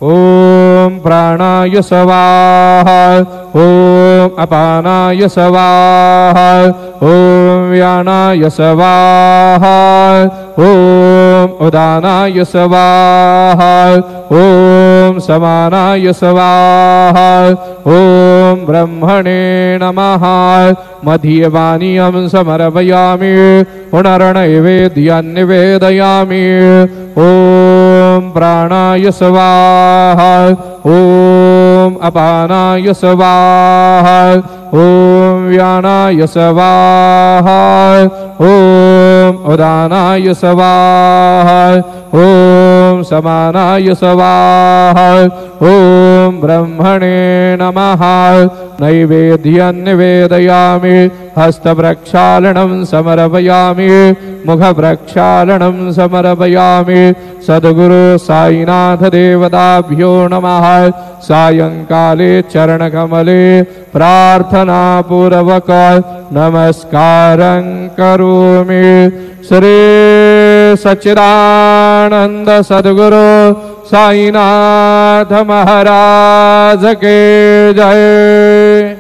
ओम प्राणाय स्वाहा ओम अपानाय स्वाहा ओम व्यानाय स्वाहा ओम उदानाय स्वाहा ओम समानाय स्वाहा ओम ब्रह्मणे नमः मध्यवानियं समर्पयामि पुनर्नैवेद्यं निवेदयामि ओम प्राणाय स्वाहा ओम अपानाय स्वाहा ओम व्यानाय स्वाहा ओम उदानाय स्वाहा ओम समानाय स्वाहा ओम ब्रह्मणे नमः नैवेद्यं निवेदयामि हस्तप्रक्षालनं समर्पयामि मुखप्रक्षालनं समर्पयामि सद्गुरु साईनाथ देवताभ्यो नमः सायंकाले चरणकमले प्रार्थनापूर्वक नमस्कारं करोमि श्री सच्चिदानंद सद्गुरु साईनाथ महाराज के जय।